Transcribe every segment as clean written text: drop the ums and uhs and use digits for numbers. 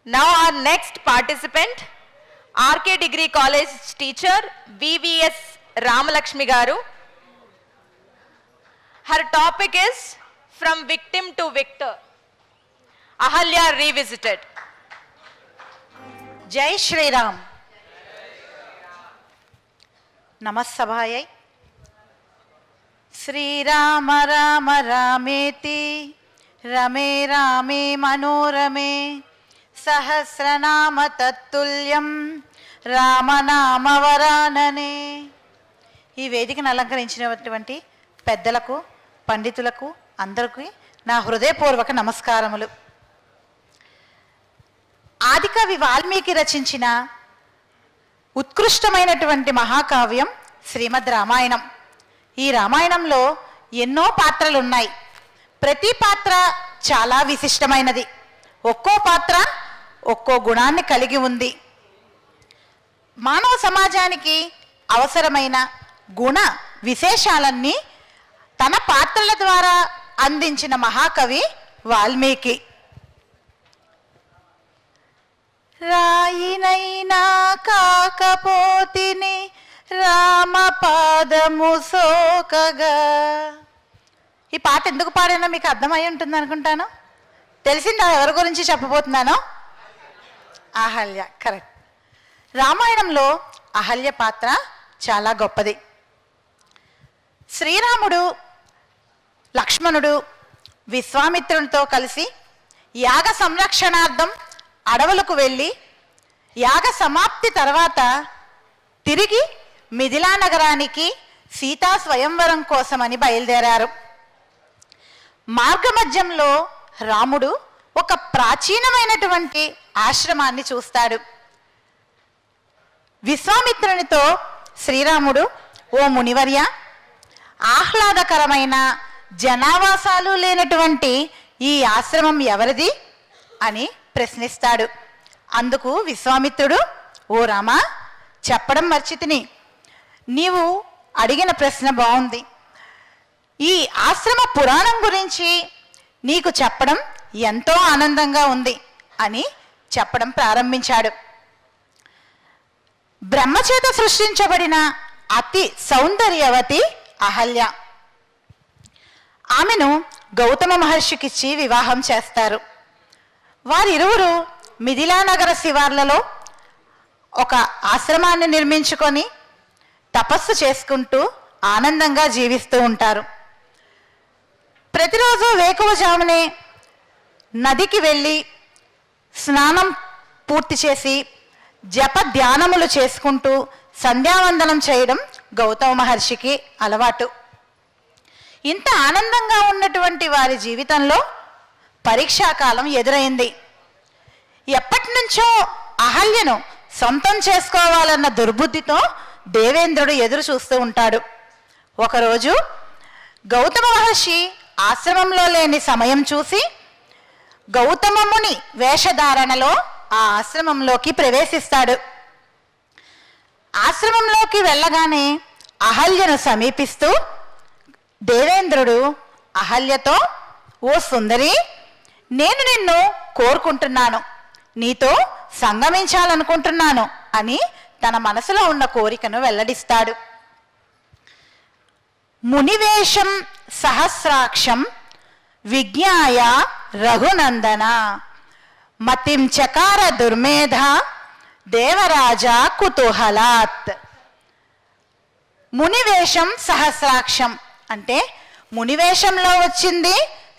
Now our next participant, RK Degree College teacher VVS Ramalakshmi Garu. Her topic is From Victim to Victor. Ahalya Revisited. Jai Shri Ram. Namasabhayai. Sri Rama Rama Rameti Rame Rame Manorame Sahasranama Tattulyam Ramanama Varanane. ఈ వేదికను అలంకరించినటువంటి పెద్దలకు పండితులకు అందరికీ నా హృదయపూర్వక నమస్కారములు. ఆదికవి వాల్మీకి రచించిన ఉత్కృష్టమైనటువంటి మహాకావ్యం శ్రీమద్ రామాయణం. ఈ రామాయణంలో ఎన్నో పాత్రలు ఉన్నాయి. ప్రతి పాత్ర చాలా విశిష్టమైనది. ఒక్కో పాత్ర ఒక్కో గుణాన్ని కలిగి ఉంది. మానవ సమాజానికి అవసరమైన గుణ విశేషాలన్నీ తన పాత్రల ద్వారా అందించిన మహాకవి వాల్మీకి. రాయినైనా కాకపోతిని రామపాదము సోకగా. ఈ పాట ఎందుకు పాడానో మీకు అర్థమై ఉంటుంది అనుకుంటాను. తెలిసిందా ఎవరి గురించి చెప్పబోతున్నానో? అహల్య. కరెక్ట్. రామాయణంలో అహల్య పాత్ర చాలా గొప్పది. శ్రీరాముడు లక్ష్మణుడు విశ్వామిత్రునితో కలిసి యాగ సంరక్షణార్థం అడవులకు వెళ్ళి యాగ సమాప్తి తర్వాత తిరిగి మిథిలా నగరానికి సీతా స్వయంవరం కోసమని బయలుదేరారు. మార్గమధ్యంలో రాముడు ఒక ప్రాచీనమైనటువంటి ఆశ్రమాన్ని చూస్తాడు. విశ్వామిత్రునితో శ్రీరాముడు, ఓ మునివర్య, ఆహ్లాదకరమైన జనావాసాలు లేనటువంటి ఈ ఆశ్రమం ఎవరిది అని ప్రశ్నిస్తాడు. అందుకు విశ్వామిత్రుడు, ఓ రామా, చెప్పడం మర్చితిని. నీవు అడిగిన ప్రశ్న బాగుంది. ఈ ఆశ్రమ పురాణం గురించి నీకు చెప్పడం ఎంతో ఆనందంగా ఉంది అని చెప్పడం ప్రారంభించాడు. బ్రహ్మచేత సృష్టించబడిన అతి సౌందర్యవతి అహల్య. ఆమెను గౌతమ మహర్షికిచ్చి వివాహం చేస్తారు. వారిరువురు మిథిలా నగర శివార్లలో ఒక ఆశ్రమాన్ని నిర్మించుకొని తపస్సు చేసుకుంటూ ఆనందంగా జీవిస్తూ ఉంటారు. ప్రతిరోజు వేకువజామునే నదికి వెళ్ళి స్నానం పూర్తి చేసి జప ధ్యానములు చేసుకుంటూ సంధ్యావందనం చేయడం గౌతమ మహర్షికి అలవాటు. ఇంత ఆనందంగా ఉన్నటువంటి వారి జీవితంలో పరీక్షాకాలం ఎదురైంది. ఎప్పటి నుంచో అహల్యను సొంతం చేసుకోవాలన్న దుర్బుద్ధితో దేవేంద్రుడు ఎదురు చూస్తూ ఉంటాడు. ఒకరోజు గౌతమ మహర్షి ఆశ్రమంలో లేని సమయం చూసి గౌతమ ముని వేషధారణలో ఆ ఆశ్రమంలోకి ప్రవేశిస్తాడు. ఆశ్రమంలోకి వెళ్ళగానే అహల్యను సమీపిస్తూ దేవేంద్రుడు అహల్యతో, ఓ సుందరి, నేను నిన్ను కోరుకుంటున్నాను, నీతో సంగమించాలనుకుంటున్నాను అని తన మనసులో ఉన్న కోరికను వెల్లడిస్తాడు. మునివేషం సహస్రాక్షం విజ్ఞాయ రఘునందన మతిం చకార దుర్మేధ దేవరాజ కుతూహలాత్. మునివేషం సహస్రాక్షం అంటే మునివేషంలో వచ్చింది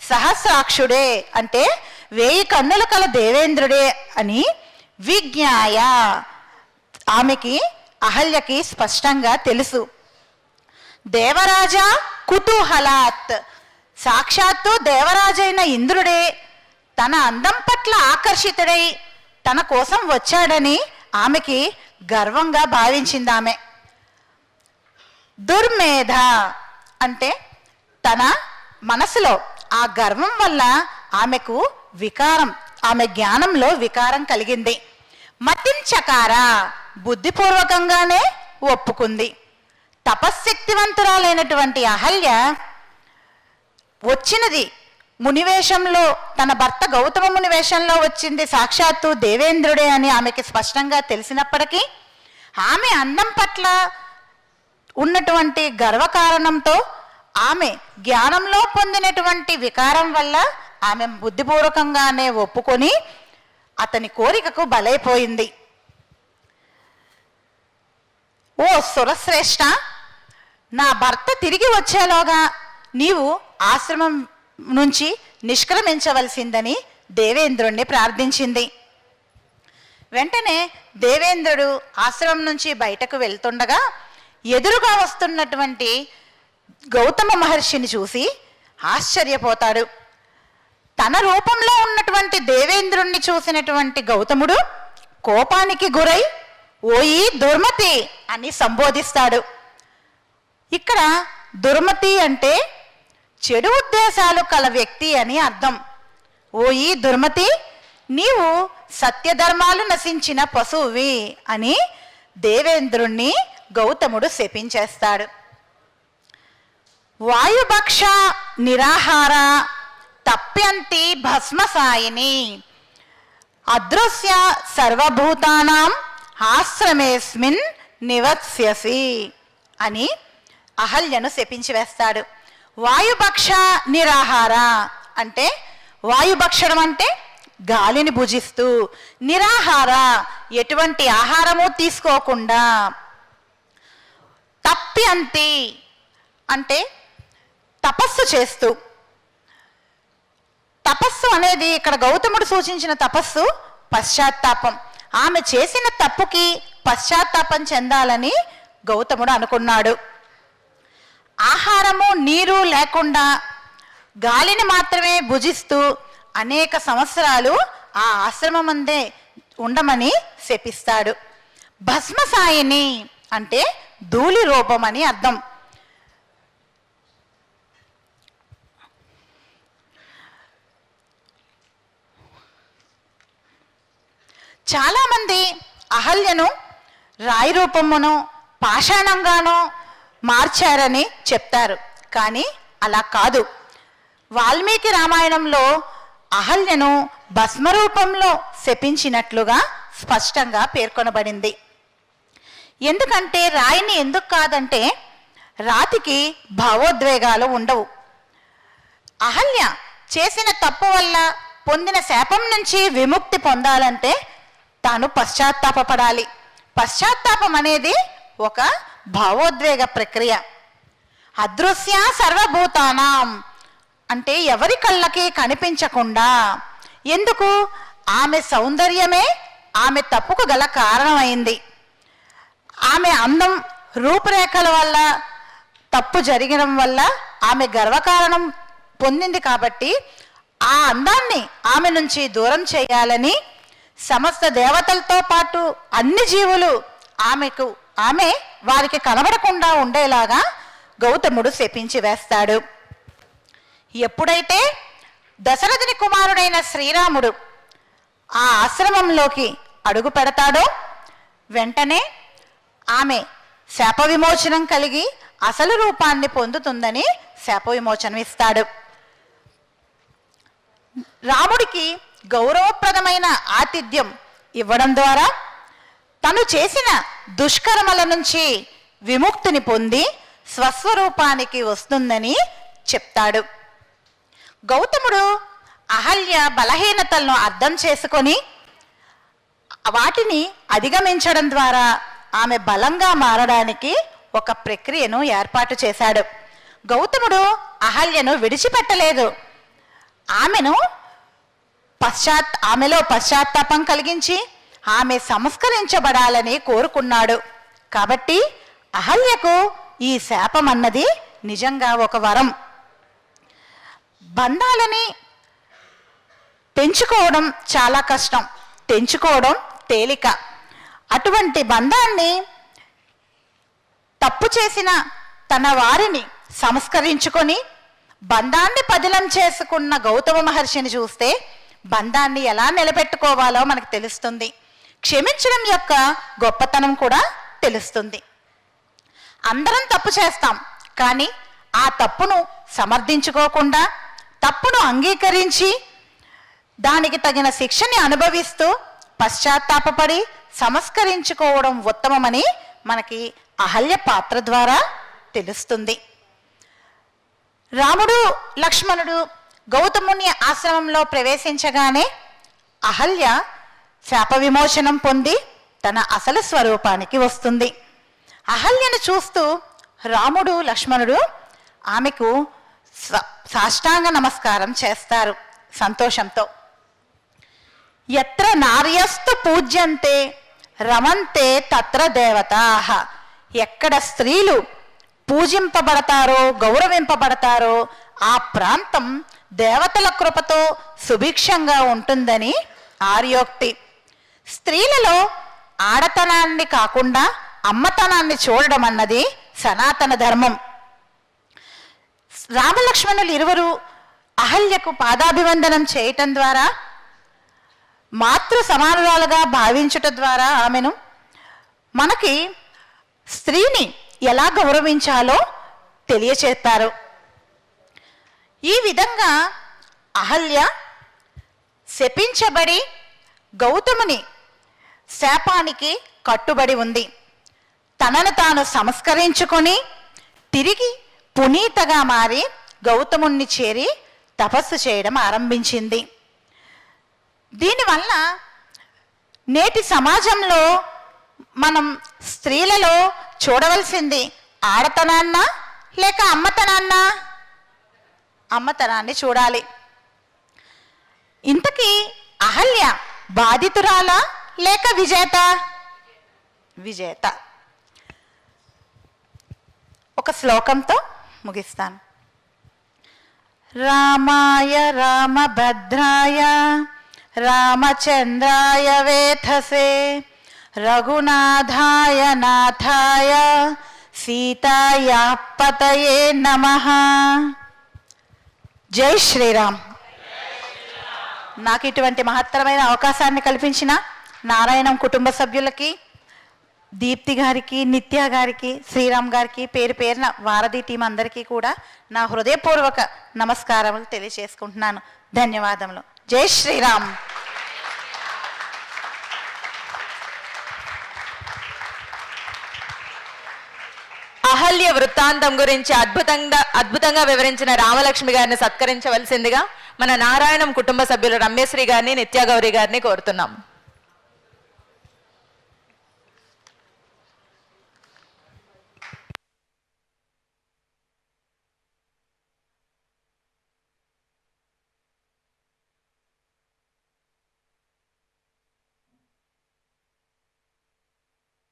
సహస్రాక్షుడే, అంటే 1000 కన్నులు కల దేవేంద్రుడే అని విజ్ఞాయ, ఆమెకి అహల్యకి స్పష్టంగా తెలుసు. దేవరాజ కుతూహలాత్, సాక్షాత్తు దేవరాజైన ఇంద్రుడే తన అందం పట్ల ఆకర్షితుడై తన కోసం వచ్చాడని ఆమెకి గర్వంగా భావించింది. ఆమె దుర్మేధ అంటే తన మనసులో ఆ గర్వం వల్ల ఆమెకు వికారం, ఆమె జ్ఞానంలో వికారం కలిగింది. మతించకార, బుద్ధిపూర్వకంగానే ఒప్పుకుంది. తపశ్శక్తివంతురాలైనటువంటి అహల్య వచ్చినది మునివేషంలో తన భర్త గౌతమ ముని వేషంలో వచ్చింది సాక్షాత్తు దేవేంద్రుడే అని ఆమెకి స్పష్టంగా తెలిసినప్పటికీ ఆమె అందం పట్ల ఉన్నటువంటి గర్వకారణంతో ఆమె జ్ఞానంలో పొందినటువంటి వికారం వల్ల ఆమె బుద్ధిపూర్వకంగానే ఒప్పుకొని అతని కోరికకు బలైపోయింది. ఓ సురశ్రేష్ఠ, నా భర్త తిరిగి వచ్చేలోగా నీవు ఆశ్రమం నుంచి నిష్క్రమించవలసిందని దేవేంద్రుణ్ణి ప్రార్థించింది. వెంటనే దేవేంద్రుడు ఆశ్రమం నుంచి బయటకు వెళ్తుండగా ఎదురుగా వస్తున్నటువంటి గౌతమ మహర్షిని చూసి ఆశ్చర్యపోతాడు. తన రూపంలో ఉన్నటువంటి దేవేంద్రుణ్ణి చూసినటువంటి గౌతముడు కోపానికి గురై ఓయి దుర్మతి అని సంబోధిస్తాడు. ఇక్కడ దుర్మతి అంటే చెడు ఉద్దేశాలు కల వ్యక్తి అని అర్థం. ఓయి దుర్మతి, నీవు సత్యధర్మాలు నశించిన పశువువి అని దేవేంద్రుణ్ణి గౌతముడు శపించేస్తాడు. వాయుభక్ష నిరాహార తప్యంతి భస్మసాయిని అదృశ్య సర్వభూతానాం ఆశ్రమేస్మిన్ నివత్స్యసి అని అహల్యను శపించి వేస్తాడు. వాయుభక్ష నిరాహార అంటే వాయుభక్షణం అంటే గాలిని భుజిస్తూ, నిరాహార ఎటువంటి ఆహారము తీసుకోకుండా, తప్యంతి అంటే తపస్సు చేస్తూ. తపస్సు అనేది ఇక్కడ గౌతముడు సూచించిన తపస్సు పశ్చాత్తాపం. ఆమె చేసిన తప్పుకి పశ్చాత్తాపం చెందాలని గౌతముడు అనుకున్నాడు. ఆహారము నీరు లేకుండా గాలిని మాత్రమే భుజిస్తూ అనేక సంవత్సరాలు ఆ ఆశ్రమమందే ఉండమని శపిస్తాడు. భస్మసాయిని అంటే ధూళి రూపం అని అర్థం. చాలామంది అహల్యను రాయి రూపమును పాషాణంగానో మార్చారని చెప్తారు, కానీ అలా కాదు. వాల్మీకి రామాయణంలో అహల్యను భస్మరూపంలో శపించినట్లుగా స్పష్టంగా పేర్కొనబడింది. ఎందుకంటే రాయిని ఎందుకు కాదంటే రాతికి భావోద్వేగాలు ఉండవు. అహల్య చేసిన తప్పు వల్ల పొందిన శాపం నుంచి విముక్తి పొందాలంటే తాను పశ్చాత్తాపపడాలి. పశ్చాత్తాపం అనేది ఒక భావోద్వేగ ప్రక్రియ. అదృశ్య సర్వభూతానాం అంటే ఎవరి కళ్ళకి కనిపించకుండా. ఎందుకు? ఆమె సౌందర్యమే ఆమె తప్పుకు గల కారణమైంది. ఆమె అందం రూపురేఖల వల్ల తప్పు జరగడం వల్ల ఆమె గర్వకారణం పొందింది. కాబట్టి ఆ అందాన్ని ఆమె నుంచి దూరం చేయాలని సమస్త దేవతలతో పాటు అన్ని జీవులు ఆమె వారికి కనబడకుండా ఉండేలాగా గౌతముడు శపించి వేస్తాడు. ఎప్పుడైతే దశరథుని కుమారుడైన శ్రీరాముడు ఆ ఆశ్రమంలోకి అడుగు పెడతాడో వెంటనే ఆమె శాప విమోచనం కలిగి అసలు రూపాన్ని పొందుతుందని శాప విమోచనం ఇస్తాడు. రాముడికి గౌరవప్రదమైన ఆతిథ్యం ఇవ్వడం ద్వారా తను చేసిన దుష్కర్మల నుంచి విముక్తిని పొంది స్వస్వరూపానికి వస్తుందని చెప్తాడు. గౌతముడు అహల్య బలహీనతలను అర్థం చేసుకొని వాటిని అధిగమించడం ద్వారా ఆమె బలంగా మారడానికి ఒక ప్రక్రియను ఏర్పాటు చేశాడు. గౌతముడు అహల్యను విడిచిపెట్టలేదు. ఆమెలో పశ్చాత్తాపం కలిగించి ఆమె సంస్కరించబడాలని కోరుకున్నాడు. కాబట్టి అహల్యకు ఈ శాపం అన్నది నిజంగా ఒక వరం. బంధాలని పెంచుకోవడం చాలా కష్టం, తెంచుకోవడం తేలిక. అటువంటి బంధాన్ని తప్పు చేసిన తన వారిని సంస్కరించుకొని బంధాన్ని పదిలం చేసుకున్న గౌతమ మహర్షిని చూస్తే బంధాన్ని ఎలా నిలబెట్టుకోవాలో మనకు తెలుస్తుంది. క్షమించడం యొక్క గొప్పతనం కూడా తెలుస్తుంది. అందరం తప్పు చేస్తాం, కానీ ఆ తప్పును సమర్థించుకోకుండా తప్పును అంగీకరించి దానికి తగిన శిక్షని అనుభవిస్తూ పశ్చాత్తాపపడి సంస్కరించుకోవడం ఉత్తమమని మనకి అహల్య పాత్ర ద్వారా తెలుస్తుంది. రాముడు లక్ష్మణుడు గౌతముని ఆశ్రమంలో ప్రవేశించగానే అహల్య శాప విమోచనం పొంది తన అసలు స్వరూపానికి వస్తుంది. అహల్యను చూస్తూ రాముడు లక్ష్మణుడు ఆమెకు సాష్టాంగ నమస్కారం చేస్తారు సంతోషంతో. యత్ర నార్యస్తు పూజ్యంతే రమంతే తత్ర దేవతాః. ఎక్కడ స్త్రీలు పూజింపబడతారో గౌరవింపబడతారో ఆ ప్రాంతం దేవతల కృపతో సుభిక్షంగా ఉంటుందని ఆర్యోక్తి. స్త్రీలలో ఆడతనాన్ని కాకుండా అమ్మతనాన్ని చూడడం అన్నది సనాతన ధర్మం. రామలక్ష్మణులు ఇరువురు అహల్యకు పాదాభివందనం చేయటం ద్వారా మాతృ సమానురాలుగా భావించుట ద్వారా ఆమెను మనకి స్త్రీని ఎలా గౌరవించాలో తెలియచేస్తారు. ఈ విధంగా అహల్య శపించబడి గౌతముని శాపానికి కట్టుబడి ఉంది. తనను తాను సంస్కరించుకొని తిరిగి పునీతగా మారి గౌతముణ్ణి చేరి తపస్సు చేయడం ఆరంభించింది. దీనివల్ల నేటి సమాజంలో మనం స్త్రీలలో చూడవలసింది ఆడతనాన్న లేక అమ్మతనాన్న? అమ్మతనాన్ని చూడాలి. ఇంతకీ అహల్య బాధితురాలా లేక విజేత? విజేత. ఒక శ్లోకంతో ముగిస్తాను. రామాయ రామభద్రాయ రామచంద్రాయ వేధసే రఘునాథాయ నాథాయ సీతాయా పతయే నమః. జై శ్రీరామ్. నాకు ఇటువంటి మహత్తరమైన అవకాశాన్ని కల్పించిన నారాయణం కుటుంబ సభ్యులకి, దీప్తి గారికి, నిత్య గారికి, శ్రీరామ్ గారికి, పేరు పేరున వారధి టీం అందరికీ కూడా నా హృదయపూర్వక నమస్కారములు తెలియజేసుకుంటున్నాను. ధన్యవాదములు. జై శ్రీరామ్. అహల్య వృత్తాంతం గురించి అద్భుతంగా వివరించిన రామలక్ష్మి గారిని సత్కరించవలసిందిగా మన నారాయణం కుటుంబ సభ్యులు రమ్యశ్రీ గారిని, నిత్య గౌరి గారిని కోరుతున్నాం.